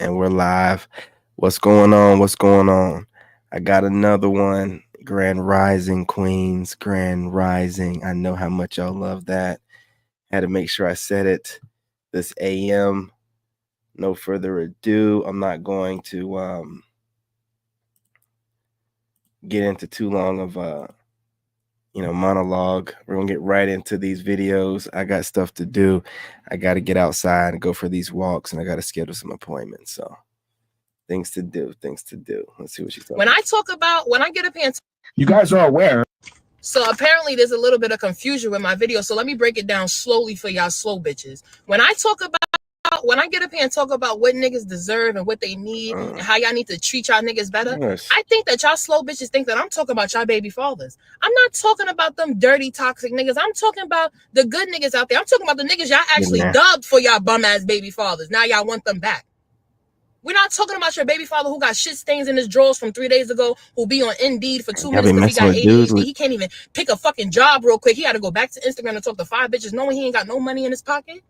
and we're live. What's going on? What's going on? I got another one. Grand Rising, Queens. Grand Rising. I know how much y'all love that. Had to make sure I said it this AM. No further ado. I'm not going to get into too long of monologue. We're gonna get right into these videos. I got stuff to do. I got to get outside and go for these walks, and I got to schedule some appointments. So things to do. Let's see what she's talking about. When I get up here and you guys are aware. So apparently there's a little bit of confusion with my video. So let me break it down slowly for y'all slow bitches. When I get up here and talk about what niggas deserve and what they need and how y'all need to treat y'all niggas better, Yes. I think that y'all slow bitches think that I'm talking about y'all baby fathers. I'm not talking about them dirty, toxic niggas. I'm talking about the good niggas out there. I'm talking about the niggas y'all actually dubbed for y'all bum ass baby fathers. Now y'all want them back. We're not talking about your baby father who got shit stains in his drawers from 3 days ago, who be on Indeed for 2 minutes because he got ADHD. He can't even pick a fucking job real quick. He had to go back to Instagram and talk to 5 bitches knowing he ain't got no money in his pocket.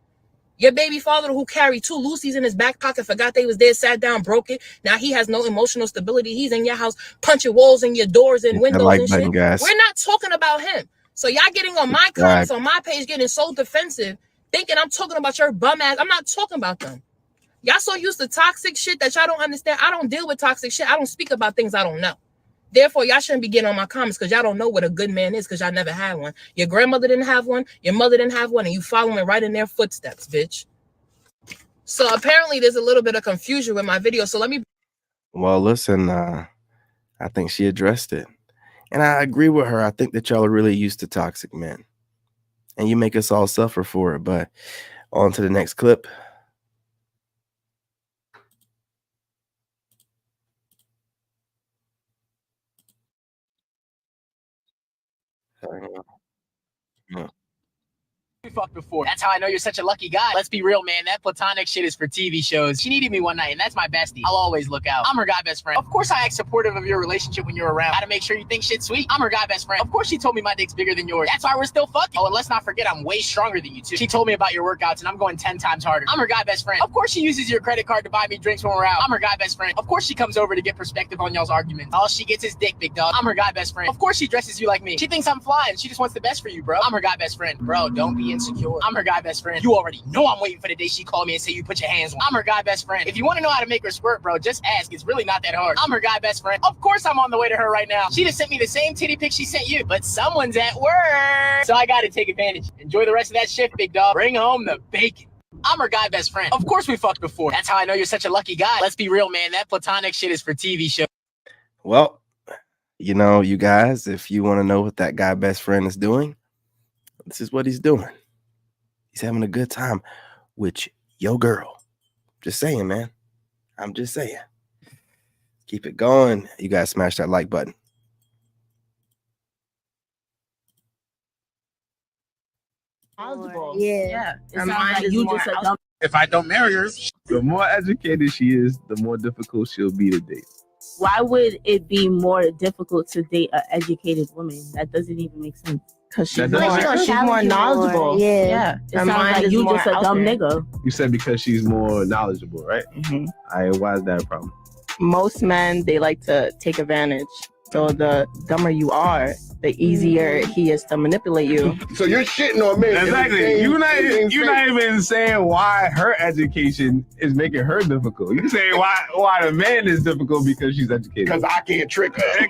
Your baby father who carried 2 Lucy's in his back pocket, forgot they was there, sat down, broke it. Now he has no emotional stability. He's in your house punching walls and your doors and windows and shit. Guys. We're not talking about him. So y'all getting on my comments on my page getting so defensive, thinking I'm talking about your bum ass. I'm not talking about them. Y'all so used to toxic shit that y'all don't understand. I don't deal with toxic shit. I don't speak about things I don't know. Therefore, y'all shouldn't be getting on my comments because y'all don't know what a good man is because y'all never had one. Your grandmother didn't have one. Your mother didn't have one. And you following right in their footsteps, bitch. So apparently there's a little bit of confusion with my video. So let me. Well, listen, I think she addressed it. And I agree with her. I think that y'all are really used to toxic men. And you make us all suffer for it. But on to the next clip. Yeah. Fucked before. That's how I know you're such a lucky guy. Let's be real, man. That platonic shit is for TV shows. She needed me one night, and that's my bestie. I'll always look out. I'm her guy best friend. Of course, I act supportive of your relationship when you're around. Gotta make sure you think shit's sweet. I'm her guy best friend. Of course, she told me my dick's bigger than yours. That's why we're still fucking. Oh, and let's not forget, I'm way stronger than you too. She told me about your workouts, and I'm going 10 times harder. I'm her guy best friend. Of course, she uses your credit card to buy me drinks when we're out. I'm her guy best friend. Of course, she comes over to get perspective on y'all's arguments. All she gets is dick, big dog. I'm her guy best friend. Of course, she dresses you like me. She thinks I'm fly, and she just wants the best for you, bro. I'm her guy best friend. Bro, don't be insecure. I'm her guy best friend. You already know I'm waiting for the day she called me and say you put your hands on. I'm her guy best friend. If you want to know how to make her squirt, bro, just ask. It's really not that hard. I'm her guy best friend. Of course I'm on the way to her right now. She just sent me the same titty pic she sent you, but someone's at work. So I gotta take advantage. Enjoy the rest of that shift, big dog. Bring home the bacon. I'm her guy best friend. Of course we fucked before. That's how I know you're such a lucky guy. Let's be real, man. That platonic shit is for TV shows. Well, you guys, if you want to know what that guy best friend is doing, this is what he's doing. He's having a good time with your girl. Just saying, man. I'm just saying. Keep it going. You guys smash that like button. Yeah. If I don't marry her, the more educated she is, the more difficult she'll be to date. Why would it be more difficult to date an educated woman? That doesn't even make sense. Because she's more knowledgeable. Yeah. It sounds like you just a dumb nigga. You said because she's more knowledgeable, right? Mm-hmm. Why is that a problem? Most men, they like to take advantage. So the dumber you are, the easier he is to manipulate you. So you're shitting on me. Exactly. You're not even saying why her education is making her difficult. You're saying why the man is difficult because she's educated. Because I can't trick her.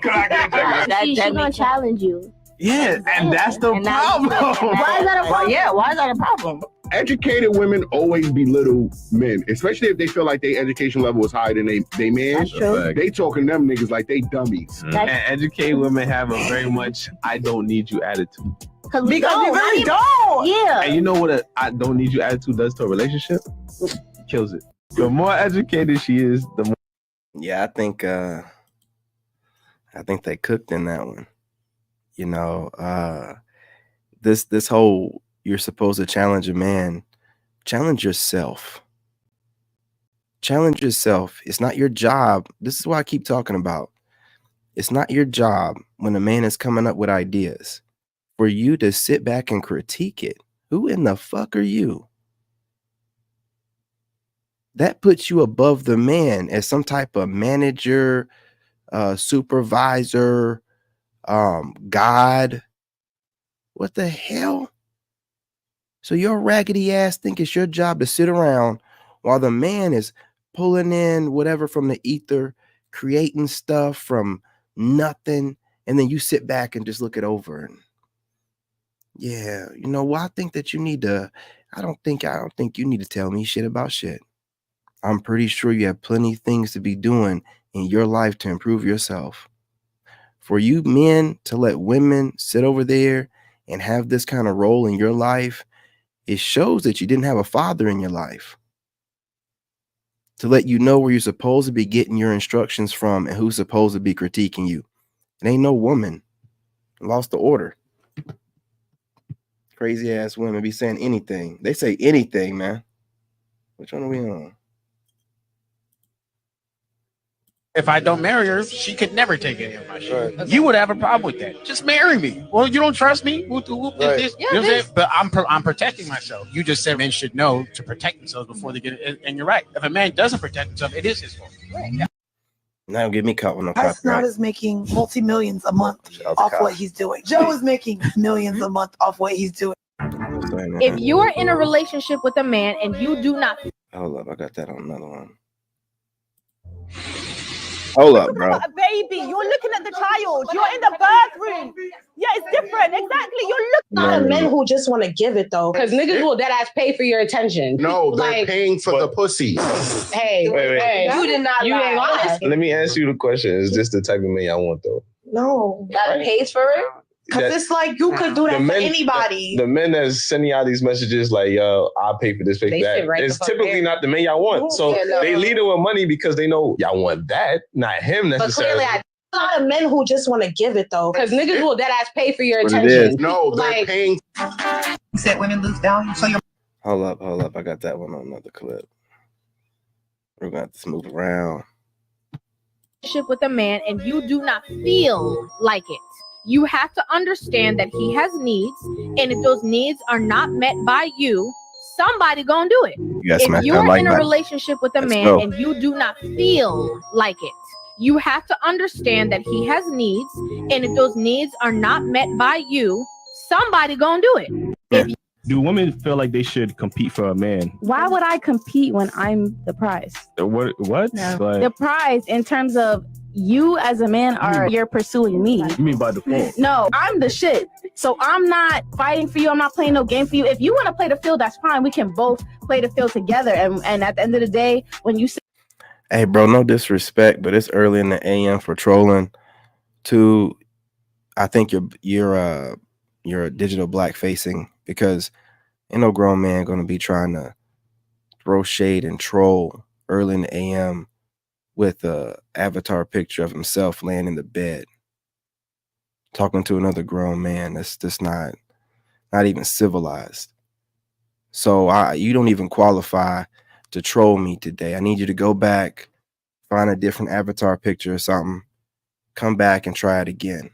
She's gonna challenge you. Yeah, and that's the problem. Why is that a problem? Yeah, why is that a problem? Educated women always belittle men, especially if they feel like their education level is higher than they man. That's true. They talking them niggas like they dummies. And educated women have a very much "I don't need you" attitude. Because we really don't. Yeah. And you know what a "I don't need you" attitude does to a relationship? Kills it. The more educated she is, the more. Yeah, I think they cooked in that one. This whole you're supposed to challenge a man, challenge yourself. Challenge yourself. It's not your job. This is what I keep talking about. It's not your job when a man is coming up with ideas for you to sit back and critique it. Who in the fuck are you? that puts you above the man as some type of manager, supervisor, God. What the hell? So your raggedy ass think it's your job to sit around while the man is pulling in whatever from the ether, creating stuff from nothing, and then you sit back and just look it over. And yeah, you know what? I think that you need to. I don't think you need to tell me shit about shit. I'm pretty sure you have plenty of things to be doing in your life to improve yourself. For you men to let women sit over there and have this kind of role in your life, it shows that you didn't have a father in your life to let you know where you're supposed to be getting your instructions from and who's supposed to be critiquing you. It ain't no woman. Lost the order. Crazy ass women be saying anything. They say anything, man. Which one are we on? If I don't marry her, she could never take any of my shit. Right. You would have a problem with that. Just marry me. Well, you don't trust me. Right. This? Yeah, you know what I'm saying? But I'm protecting myself. You just said men should know to protect themselves before they get it. And you're right. If a man doesn't protect himself, it is his fault. Right. Now get me caught with no copyright. Hasnat is making multi-millions a month off what he's doing. Joe is making millions a month off what he's doing. If you are in a relationship with a man and you do not... Hold up, I got that on another one. Hold up, bro. A baby, you're looking at the child. You're in the bathroom. Yeah, it's different. Exactly. You're looking. Not a men who just want to give it though, because niggas will dead ass pay for your attention. No, they're paying for the pussy. Hey, wait. You did not. You ain't lie. Let me ask you the question: is this the type of man I want though? No, that pays for it. Because it's like you could do that for anybody. The men that's sending y'all these messages like, yo, I'll pay for this, pay for that. It's typically not the men y'all want. So they lead it with money because they know y'all want that, not him necessarily. But clearly, a lot of men who just want to give it though. Because niggas will dead ass pay for your attention. No, they're paying. Said women lose value. So you're. Hold up. I got that one on another clip. We're going to have to move around. With a man and you do not feel like it. You have to understand that he has needs, and if those needs are not met by you, somebody gonna do it. If you're in a relationship with a man and you do not feel like it, you have to understand that he has needs, and if those needs are not met by you, somebody gonna do it. Do women feel like they should compete for a man? Why would I compete when I'm the prize? What? No. Like, the prize in terms of you as a man you're pursuing me. You mean by default? No, I'm the shit. So I'm not fighting for you. I'm not playing no game for you. If you want to play the field, that's fine. We can both play the field together. And at the end of the day, when you say, hey, bro, no disrespect, but it's early in the AM for trolling. I think you're digital black facing, because ain't no grown man going to be trying to throw shade and troll early in the AM with a avatar picture of himself laying in the bed talking to another grown man. That's just not even civilized. So you don't even qualify to troll me today. I need you to go back, find a different avatar picture or something, come back and try it again.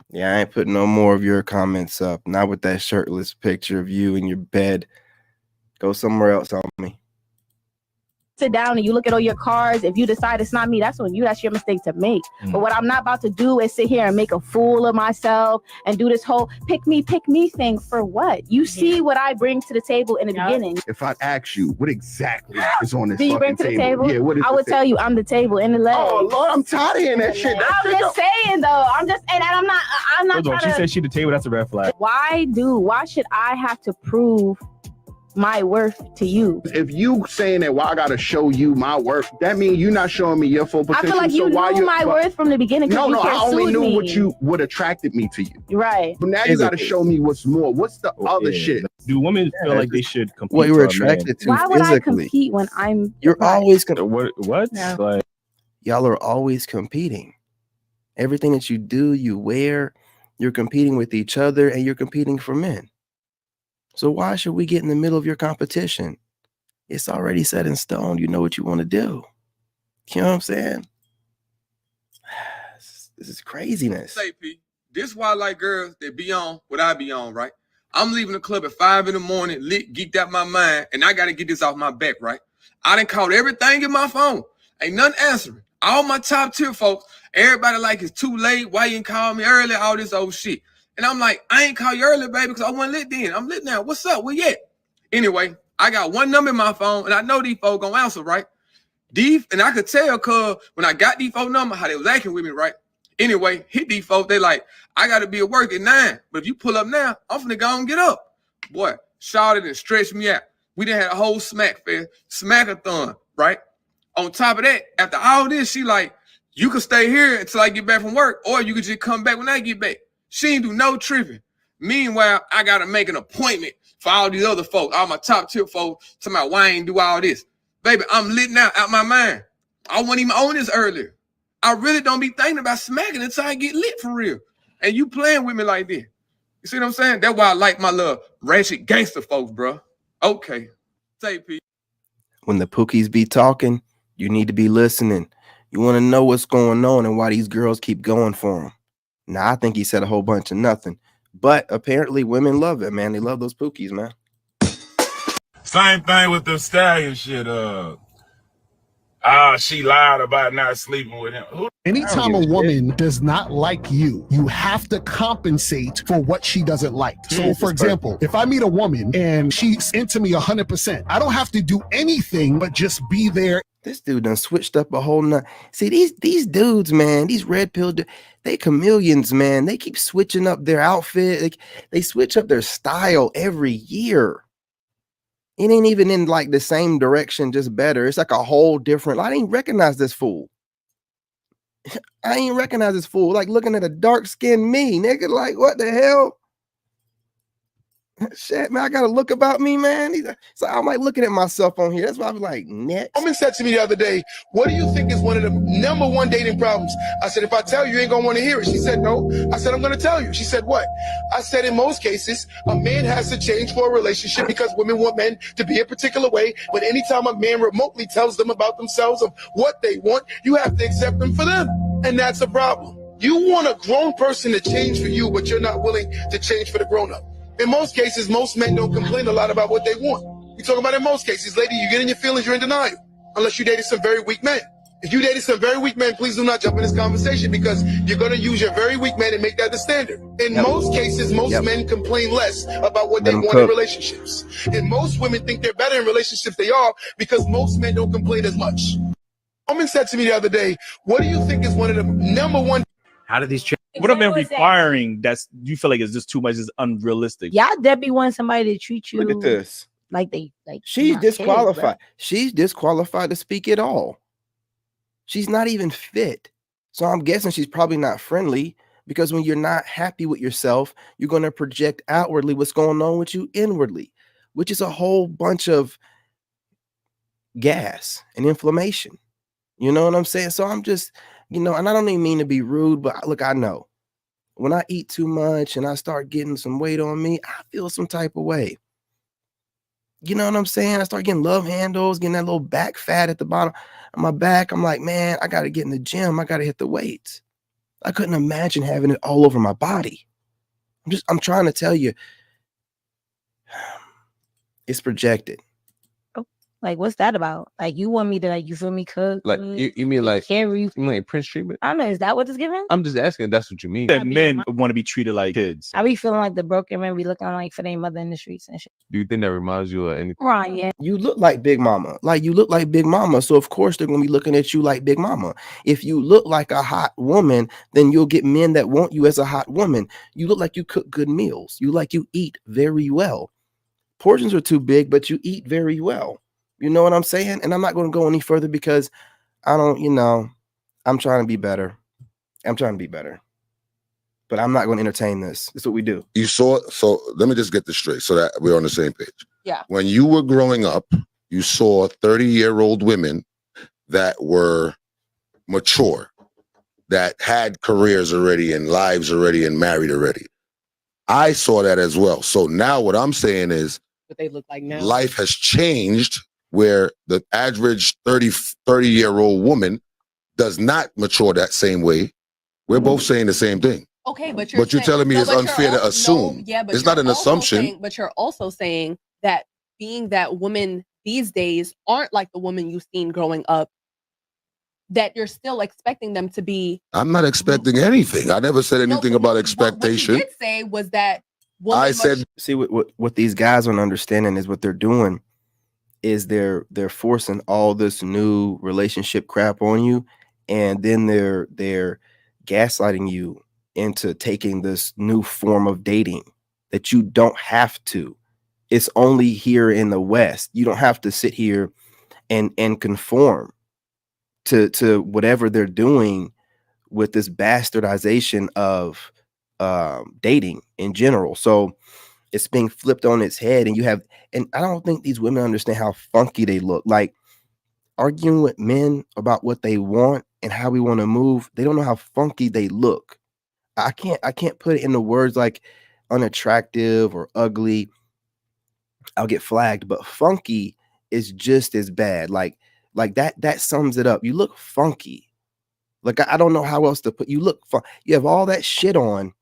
Yeah, I ain't putting no more of your comments up. Not with that shirtless picture of you in your bed. Go somewhere else on me. sit down and you look at all your cards, if you decide it's not me, that's your mistake to make. But what I'm not about to do is sit here and make a fool of myself and do this whole pick me thing for what? You see what I bring to the table in the beginning. If I ask you what exactly is on this do you bring to the table? Yeah, what is I would tell you I'm the table in the leg. Oh Lord, I'm tired of hearing that shit. I'm just saying though. I'm not She said she the table, that's a red flag. Why should I have to prove my worth to you? If you saying that, I gotta show you my worth, that means you're not showing me your full potential. I feel like you knew my worth from the beginning. No, I only knew what attracted me to you. Right. But now you gotta show me what's more. What's the other shit? Do women feel like they should compete? What you were attracted to Why would physically? I compete when I'm? You're always gonna what? No. Like, y'all are always competing. Everything that you do, you wear, you're competing with each other, and you're competing for men. So why should we get in the middle of your competition? It's already set in stone. You know what you want to do. You know what I'm saying? This is craziness. Say, P, this why I like girls that be on what I be on, right? I'm leaving the club at 5 in the morning, lit, geeked out my mind, and I got to get this off my back, right? I done called everything in my phone. Ain't nothing answering. All my top tier folks, everybody like, it's too late. Why you didn't call me early? All this old shit. And I'm like, I ain't call you early, baby, because I wasn't lit then. I'm lit now. What's up? Where you at? Anyway, I got one number in my phone, and I know these folks gonna answer, right? And I could tell, cuz when I got these folks number, how they was acting with me, right? Anyway, hit these folks, they like, I got to be at work at 9. But if you pull up now, I'm finna go and get up. Boy, shouted and stretched me out. We done had a whole smack fest, smackathon, right? On top of that, after all this, she like, you could stay here until I get back from work, or you could just come back when I get back. She ain't do no tripping. Meanwhile, I got to make an appointment for all these other folks, all my top tier folks, talking about why I ain't do all this. Baby, I'm lit now out my mind. I wasn't even on this earlier. I really don't be thinking about smacking until I get lit for real. And you playing with me like this. You see what I'm saying? That's why I like my little ratchet gangster folks, bro. Okay. Say peace. When the Pookies be talking, you need to be listening. You want to know what's going on and why these girls keep going for him. Now, I think he said a whole bunch of nothing. But apparently women love it, man. They love those Pookies, man. Same thing with the stallion shit. She lied about not sleeping with him. Anytime a woman does not like you, you have to compensate for what she doesn't like. So, for example, if I meet a woman and she's into me 100%, I don't have to do anything but just be there. This dude done switched up a whole nother. See, these dudes, man, these red pill, they chameleons, man. They keep switching up their outfit. They switch up their style every year. It ain't even in like the same direction, just better. It's like a whole different. I didn't recognize this fool. I ain't recognize this fool. Like looking at a dark skinned me, nigga. Like what the hell? Shit, man, I gotta look about me, man. So I'm like looking at myself on here. That's why I was like, next. A woman said to me the other day, what do you think is one of the #1 dating problems? I said, if I tell you, you ain't gonna want to hear it. She said, no. I said, I'm gonna tell you. She said, what? I said, in most cases, a man has to change for a relationship because women want men to be a particular way. But anytime a man remotely tells them about themselves, of what they want, you have to accept them for them. And that's a problem. You want a grown person to change for you, but you're not willing to change for the grown-up. In most cases, most men don't complain a lot about what they want. We talk about in most cases, lady, you get in your feelings, you're in denial. Unless you dated some very weak men. If you dated some very weak men, please do not jump in this conversation because you're going to use your very weak men and make that the standard. In most cases, most men complain less about what they want in relationships. And most women think they're better in relationships they are because most men don't complain as much. A woman said to me the other day, what do you think is one of the #1? How do these what have been requiring that's you feel like is just too much, is unrealistic? Y'all definitely want somebody to treat you. Look at this. Like they like She's disqualified. Kids, she's disqualified to speak at all. She's not even fit. So I'm guessing she's probably not friendly because when you're not happy with yourself, you're going to project outwardly what's going on with you inwardly, which is a whole bunch of gas and inflammation. You know what I'm saying? So I'm just, and I don't even mean to be rude, but look, I know when I eat too much and I start getting some weight on me, I feel some type of way. You know what I'm saying? I start getting love handles, getting that little back fat at the bottom of my back. I'm like, man, I got to get in the gym. I got to hit the weights. I couldn't imagine having it all over my body. I'm trying to tell you, it's projected. Like, what's that about? Like, you want me to, like, you feel me, cook? Like, you mean like carry? You mean like Prince treatment? I don't know. Is that what it's giving? I'm just asking if that's what you mean. That men want to be treated like kids. I be feeling like the broken men be looking like for their mother in the streets and shit. Do you think that reminds you of anything? Right, yeah. You look like Big Mama. Like, you look like Big Mama. So, of course, they're going to be looking at you like Big Mama. If you look like a hot woman, then you'll get men that want you as a hot woman. You look like you cook good meals. You eat very well. Portions are too big, but you eat very well. You know what I'm saying? And I'm not going to go any further because I don't, I'm trying to be better. But I'm not going to entertain this. It's what we do. You saw, so let me just get this straight so that we're on the same page. Yeah. When you were growing up, you saw 30-year-old women that were mature, that had careers already and lives already and married already. I saw that as well. So now what I'm saying is, What they look like now. life has changed where the average 30-year-old woman does not mature that same way. We're both saying the same thing. Okay, but But you're telling me it's unfair to assume. Yeah, but it's not an assumption. But you're also saying that being that women these days aren't like the woman you've seen growing up, that you're still expecting them to be. I'm not expecting anything. I never said anything about expectation. What you did say was that I said, see what these guys aren't understanding is what they're doing is they're forcing all this new relationship crap on you, and then they're gaslighting you into taking this new form of dating that you don't have to. It's only here in the West. You don't have to sit here and conform to whatever they're doing with this bastardization of dating in general. So it's being flipped on its head, and I don't think these women understand how funky they look. Like arguing with men about what they want and how we want to move, they don't know how funky they look. I can't put it into words like unattractive or ugly. I'll get flagged, but funky is just as bad. Like that sums it up. You look funky. Like I don't know how else to put. You look fun. You have all that shit on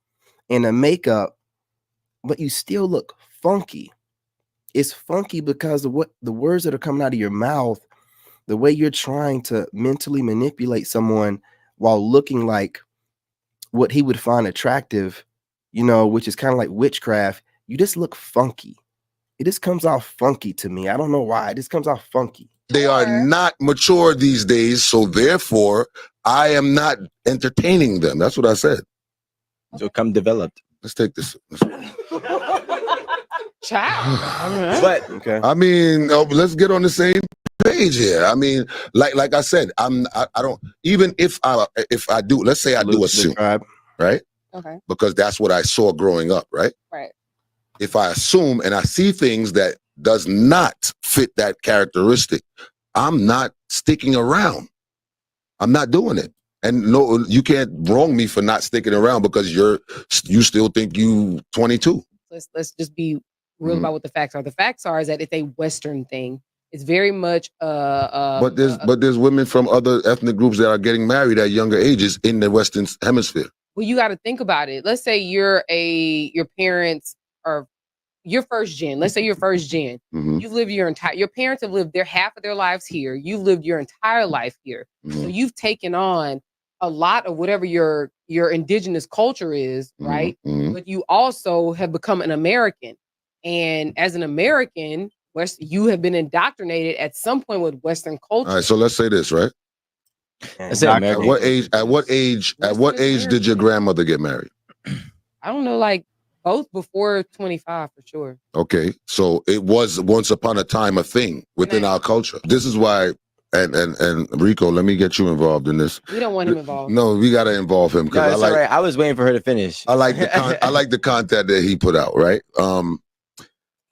and the makeup, but you still look funky. It's funky because of what the words that are coming out of your mouth, the way you're trying to mentally manipulate someone while looking like what he would find attractive, which is kind of like witchcraft. You just look funky. It just comes off funky to me. I don't know why. It just comes off funky. They are not mature these days, so therefore I am not entertaining them. That's what I said. So come developed. Let's take this. Child. But okay. I mean, let's get on the same page here. I mean, like I said, I don't, even if I do, let's say I do assume, right? Okay. Because that's what I saw growing up, right? Right. If I assume and I see things that does not fit that characteristic, I'm not sticking around. I'm not doing it. And no, you can't wrong me for not sticking around because you still think you 22. Let's just be real about what the facts are. The facts are is that it's a Western thing. It's very much but there's women from other ethnic groups that are getting married at younger ages in the Western Hemisphere. Well, you got to think about it. Let's say your parents are your first gen. Let's say you're first gen. You've lived your parents have lived half of their lives here. You've lived your entire life here. So you've taken on a lot of whatever your indigenous culture is, right? But you also have become an American. And as an American, you have been indoctrinated at some point with Western culture. All right, so let's say this, right? At what age did your grandmother get married? I don't know, like both before 25 for sure. Okay, so it was once upon a time a thing within our culture. This is why, and Rico, let me get you involved in this. We don't want him involved. No, we got to involve him because all right. I was waiting for her to finish. I like the content that he put out. Right.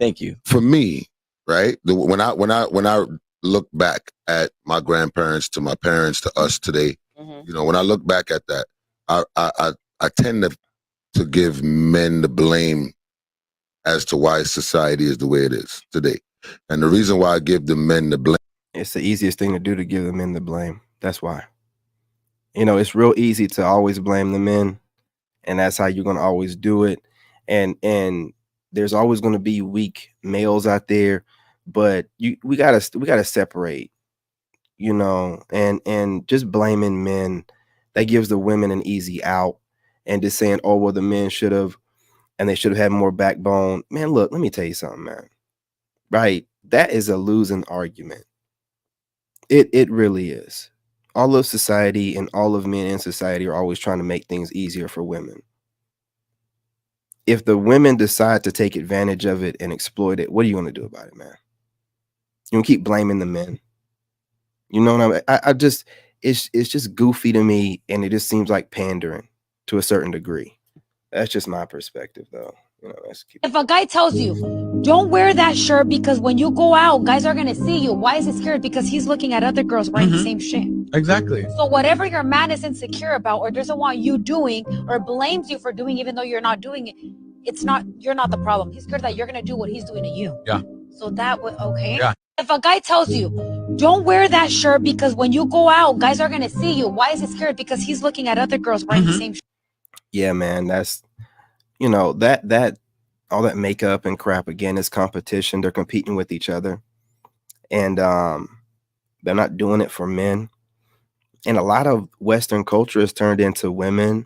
Thank you. For me, right, when I look back at my grandparents to my parents to us today, when I look back at that, I tend to give men the blame as to why society is the way it is today. And the reason why I give the men the blame, it's the easiest thing to do, to give the men the blame. That's why. It's real easy to always blame the men, and that's how you're going to always do it. And there's always going to be weak males out there, but we gotta separate, and just blaming men, that gives the women an easy out, and just saying, oh, well, the men should have, and they should have had more backbone. Man, look, let me tell you something, man. Right? That is a losing argument. It really is. All of society and all of men in society are always trying to make things easier for women. If the women decide to take advantage of it and exploit it, what are you going to do about it, man? You going to keep blaming the men? You know what I mean? It's just goofy to me, and it just seems like pandering to a certain degree. That's just my perspective, though. If a guy tells you, don't wear that shirt because when you go out, guys are going to see you. Why is he scared? Because he's looking at other girls wearing the same shit. Exactly. So whatever your man is insecure about or doesn't want you doing or blames you for doing, even though you're not doing it, you're not the problem. He's scared that you're going to do what he's doing to you. Yeah. So that would, okay. Yeah. If a guy tells you, don't wear that shirt because when you go out, guys are going to see you. Why is he scared? Because he's looking at other girls wearing the same shit. Yeah, man, that's that all that makeup and crap again is competition. They're competing with each other, and they're not doing it for men. And a lot of Western culture has turned into women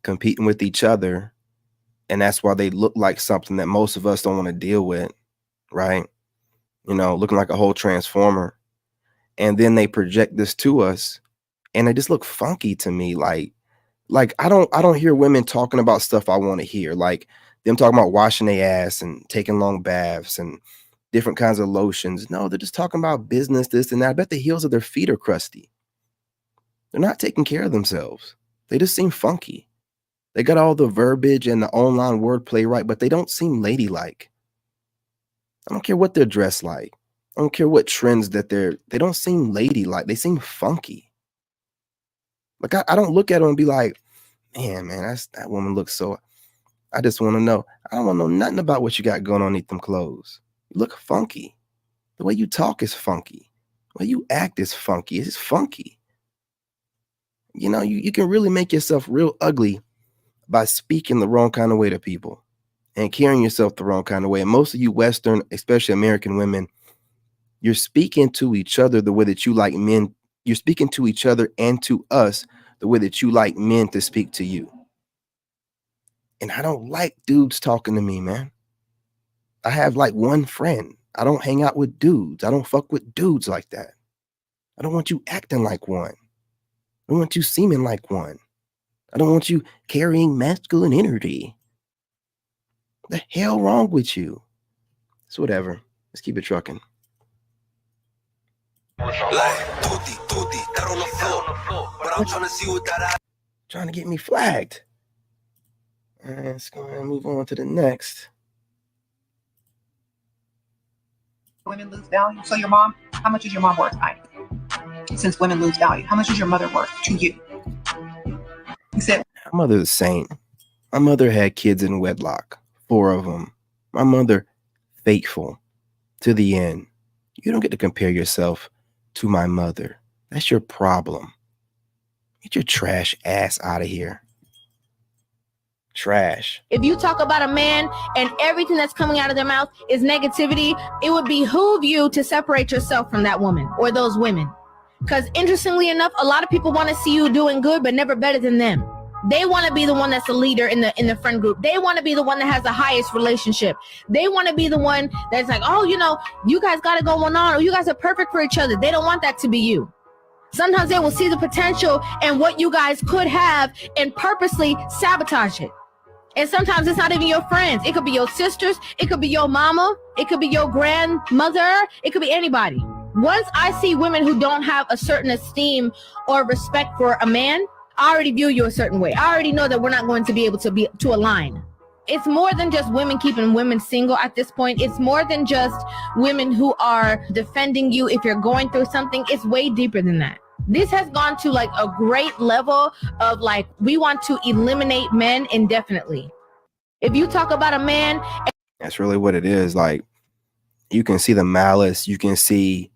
competing with each other, and that's why they look like something that most of us don't want to deal with, right? Looking like a whole transformer. And then they project this to us, and they just look funky to me. Like I don't hear women talking about stuff I want to hear, like them talking about washing their ass and taking long baths and different kinds of lotions. No, they're just talking about business, this and that. I bet the heels of their feet are crusty. They're not taking care of themselves. They just seem funky. They got all the verbiage and the online wordplay right, but they don't seem ladylike. I don't care what they're dressed like. I don't care what trends that they don't seem ladylike. They seem funky. Like I don't look at them and be like, man, that woman looks so. I just want to know. I don't want to know nothing about what you got going on underneath them clothes. You look funky. The way you talk is funky. The way you act is funky. It's funky. You can really make yourself real ugly by speaking the wrong kind of way to people and carrying yourself the wrong kind of way. And most of you Western, especially American women, you're speaking to each other the way that you like men. You're speaking to each other and to us the way that you like men to speak to you. And I don't like dudes talking to me, man. I have like one friend. I don't hang out with dudes. I don't fuck with dudes like that. I don't want you acting like one. I don't want you seeming like one. I don't want you carrying masculine energy. What the hell wrong with you? It's whatever. Let's keep it trucking. Trying to get me flagged. All right, let's go ahead and move on to the next. Women lose value. So your mom, how much is your mom worth? Since women lose value, how much is your mother worth to you? He said, my mother's a saint. My mother had kids in wedlock, 4 of them. My mother, faithful to the end. You don't get to compare yourself to my mother. That's your problem. Get your trash ass out of here. Trash. If you talk about a man and everything that's coming out of their mouth is negativity, it would behoove you to separate yourself from that woman or those women. Because interestingly enough, a lot of people want to see you doing good, but never better than them. They want to be the one that's the leader in the friend group. They want to be the one that has the highest relationship. They want to be the one that's like, oh, you guys got it going on, or you guys are perfect for each other. They don't want that to be you. Sometimes they will see the potential and what you guys could have and purposely sabotage it. And sometimes it's not even your friends. It could be your sisters. It could be your mama. It could be your grandmother. It could be anybody. Once I see women who don't have a certain esteem or respect for a man, I already view you a certain way. I already know that we're not going to be able to align. It's more than just women keeping women single at this point. It's more than just women who are defending you if you're going through something. It's way deeper than that. This has gone to like a great level of like, we want to eliminate men indefinitely. If you talk about a man. That's really what it is. Like, you can see the malice. You can see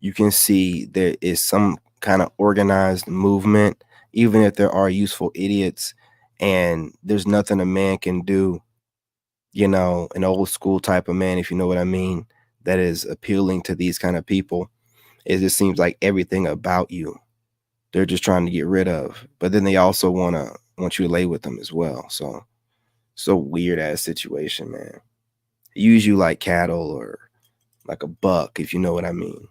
there is some kind of organized movement, even if there are useful idiots, and there's nothing a man can do, an old school type of man, if you know what I mean, that is appealing to these kind of people. It just seems like everything about you, they're just trying to get rid of. But then they also want you to lay with them as well. So weird ass situation, man. Use you like cattle or like a buck, if you know what I mean.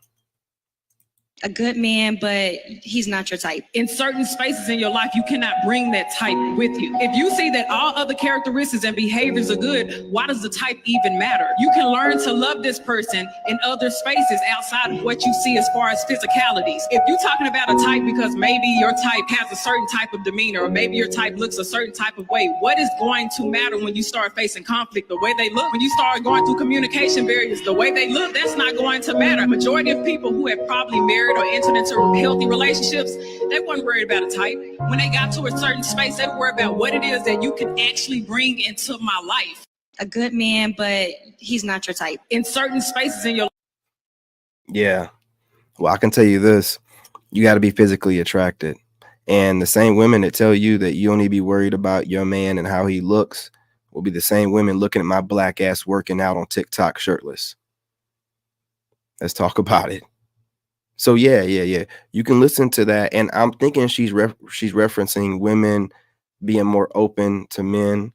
A good man, but he's not your type. In certain spaces in your life, you cannot bring that type with you. If you see that all other characteristics and behaviors are good, why does the type even matter? You can learn to love this person in other spaces outside of what you see as far as physicalities. If you're talking about a type because maybe your type has a certain type of demeanor, or maybe your type looks a certain type of way, what is going to matter when you start facing conflict? The way they look, when you start going through communication barriers, the way they look, that's not going to matter. Majority of people who have probably married or entered into healthy relationships, they weren't worried about a type. When they got to a certain space, they were worried about what it is that you can actually bring into my life. A good man, but he's not your type. In certain spaces in your life. Yeah. Well, I can tell you this. You got to be physically attracted. And the same women that tell you that you don't need to be worried about your man and how he looks will be the same women looking at my black ass working out on TikTok shirtless. Let's talk about it. So yeah. You can listen to that. And I'm thinking she's referencing women being more open to men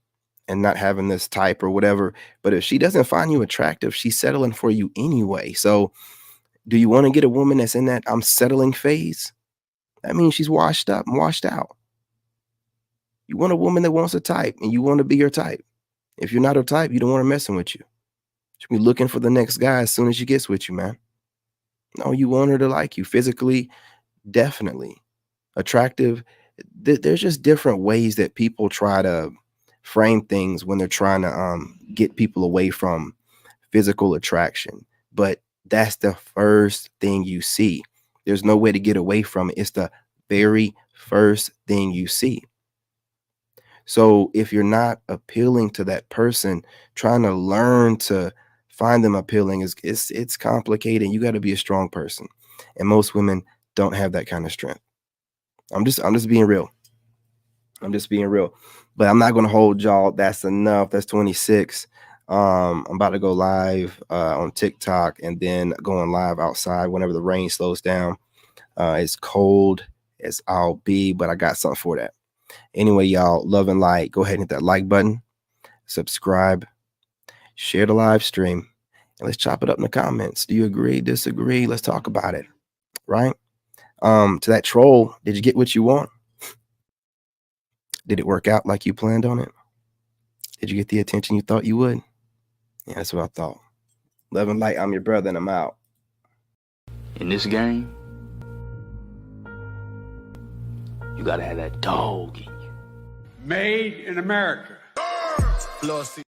and not having this type or whatever. But if she doesn't find you attractive, she's settling for you anyway. So do you want to get a woman that's in that I'm settling phase? That means she's washed up and washed out. You want a woman that wants a type and you want to be her type. If you're not her type, you don't want her messing with you. She'll be looking for the next guy as soon as she gets with you, man. No, you want her to like you physically, definitely. Attractive. There's just different ways that people try to frame things when they're trying to get people away from physical attraction. But that's the first thing you see. There's no way to get away from it. It's the very first thing you see. So if you're not appealing to that person, trying to learn to find them appealing it's complicated. You got to be a strong person. And most women don't have that kind of strength. I'm just being real. I'm just being real. But I'm not going to hold y'all. That's enough. That's 26. I'm about to go live on TikTok and then going live outside whenever the rain slows down. It's cold as I'll be, but I got something for that. Anyway, y'all, love and light. Go ahead and hit that like button, subscribe, share the live stream, and let's chop it up in the comments. Do you agree, disagree? Let's talk about it, right? To that troll, did you get what you want? Did it work out like you planned on it? Did you get the attention you thought you would? Yeah, that's what I thought. Love and light, I'm your brother, and I'm out. In this game, you gotta have that dog in you. Made in America. Lord, see